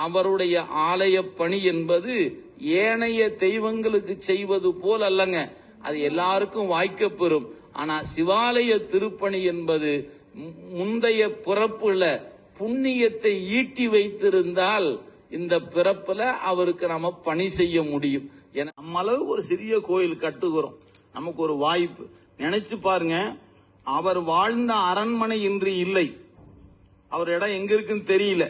அவருடைய ஆலய பணி என்பது ஏனைய தெய்வங்களுக்கு செய்வது போல் அல்லங்க, அது எல்லாருக்கும் வாய்க்கப்பெறும். ஆனா சிவாலய திருப்பணி என்பது முந்தைய பிறப்புல புண்ணியத்தை ஈட்டி வைத்திருந்தால் இந்த பிறப்புல அவருக்கு நம்ம பணி செய்ய முடியும். நம்ம அளவு ஒரு சிறிய கோயில் கட்டுகிறோம், நமக்கு ஒரு வாய்ப்பு. நினைச்சு பாருங்க, அவர் வாழ்ந்த அரண்மனை இன்று இல்லை, அவர் இடம் எங்க இருக்குன்னு தெரியல.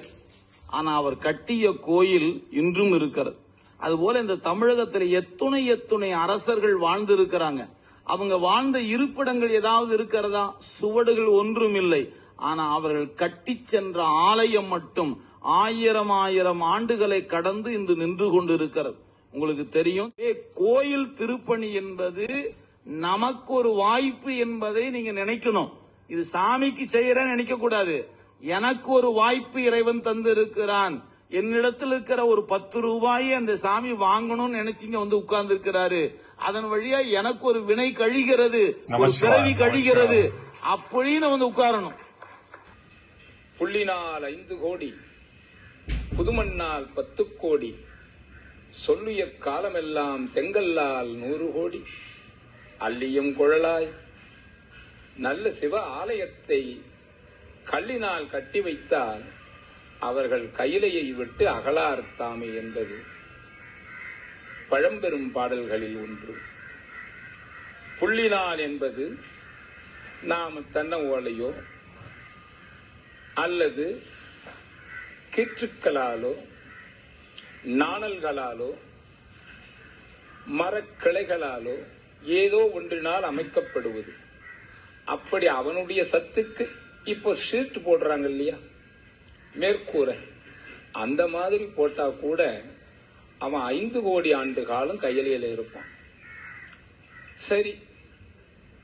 ஆனா அவர் கட்டிய கோயில் இன்றும் இருக்கிறது. அதுபோல இந்த தமிழகத்தில் எத்துணை அரசர்கள் வாழ்ந்து இருக்கிறாங்க. அவங்க வாழ்ந்த இருப்பிடங்கள் ஏதாவது இருக்கிறதா? சுவடுகள் ஒன்றும் இல்லை. ஆனா அவர்கள் கட்டி சென்ற ஆலயம் மட்டும் ஆயிரம் ஆண்டுகளை கடந்து இன்று நின்று கொண்டு இருக்கிறது. உங்களுக்கு தெரியும், கோயில் திருப்பணி என்பது நமக்கு ஒரு வாய்ப்பு என்பதை நீங்க நினைக்கணும். இது சாமிக்கு செய்யறேன்னு நினைக்க கூடாது. எனக்கு ஒரு வாய்ப்பு இறைவன் தந்து இருக்கிறான். என்னிடத்தில் இருக்கிற ஒரு 10 ரூபாயை அந்த சாமி வாங்கணும்னு நினைச்சிங்க வந்து உட்கார்ந்து இருக்கிறாரு. அதன் வழியா எனக்கு ஒரு வினை கழிகிறது, ஒரு பிறவி கழிகிறது அப்படின்னு வந்து உட்காரணும். புள்ளினால் 5 கோடி, புதுமண்ணால் 10 கோடி, சொல்லுய காலமெல்லாம் செங்கல்லால் 100 கோடி, அள்ளியும் குழலாய் நல்ல சிவ ஆலயத்தை கல்லினால் கட்டி வைத்தால் அவர்கள் கையிலையை விட்டு அகலார் தாமே என்பது பழம்பெரும் பாடல்களில் ஒன்று. புள்ளினால் என்பது நாம் தென்னை ஓலையோ அல்லது கீற்றுக்களாலோ நாணல்களாலோ மரக்கிளைகளாலோ ஏதோ ஒன்றினால் அமைக்கப்படுவது. அப்படி அவனுடைய சத்துக்கு இப்போ ஷீட் போடுறாங்க இல்லையா, மேற்கூரை, அந்த மாதிரி போட்டா கூட அவன் 5 கோடி ஆண்டு காலம் கையிலையில இருப்பான். சரி,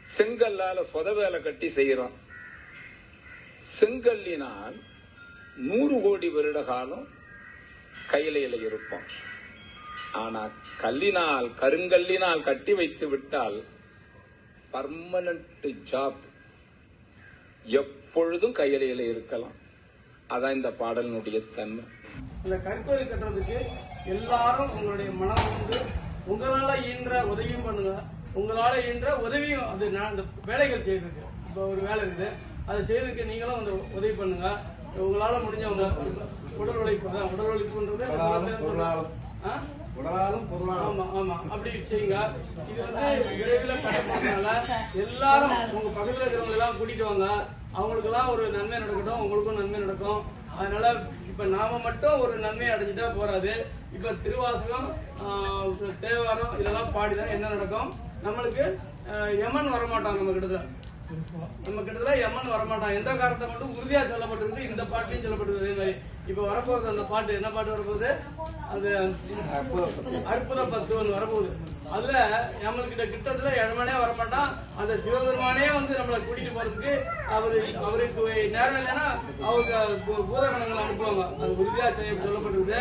செங்கல்லால சொத வேலை கட்டி செய்யறான். செங்கல்லினால் 100 கோடி வருட காலம் கையிலையில இருப்பான். ஆனா கல்லினால், கருங்கல்லினால் கட்டி வைத்து விட்டால் பர்மனன்ட் ஜாப், எப்பொழுதும் கையிலையில இருக்கலாம். அதான் இந்த பாடலினுடைய தன்மை. இந்த கற்கோயில் கட்டுறதுக்கு எல்லாரும் உங்களுடைய மனம் வந்து உங்களால ஈன்ற உதவியும் பண்ணுங்க, உங்களால ஈன்ற உதவியும், அது இந்த வேலைகள் செய்யறதுக்கு. இப்போ ஒரு வேலை இருக்குது, அதை செய்யறதுக்கு நீங்களும் வந்து உதவி பண்ணுங்க. உங்களால முடிஞ்சவங்க உடல் உழைப்பு தான், உடல் உழைப்புன்றது ஆமா ஆமா அப்படி செய்யுங்க. இது வந்து விரைவில் கிடைப்பதனால எல்லாரும் உங்க பக்கத்துல இருக்கிறவங்க எல்லாம் கூட்டிட்டு வாங்க. அவங்களுக்கு எல்லாம் ஒரு நன்மை நடக்கட்டும், உங்களுக்கும் நன்மை நடக்கும். அதனால இப்ப நாம மட்டும் ஒரு நன்மை அடைஞ்சிட்டா போறாது. இப்ப திருவாசகம், தேவாரம் இதெல்லாம் பாடிதான் என்ன நடக்கும், நம்மளுக்கு யமன் வரமாட்டான். நம்ம கிட்டத்துல யமன் வரமாட்டான். எந்த காரணத்தை மட்டும் உறுதியா சொல்லப்பட்டிருக்கு, இந்த பாட்டையும் சொல்லப்பட்டிருக்கு. அதே மாதிரி இப்ப வரப்போகுது அந்த பாட்டு, என்ன பாட்டு வரப்போகுது, அது அற்புத 10 வரப்போகுது. அதுல நம்மளுக்கிட்ட கிட்டத்துல யமனே வரமாட்டான். அந்த சிவபெருமானே வந்து நம்மளை கூட்டிட்டு போறதுக்கு அவருக்கு நேரம் இல்லைன்னா அவருக்கு பூதகணங்கள் அனுப்புவாங்க. அது உறுதியா சொல்லப்பட்டிருக்கு.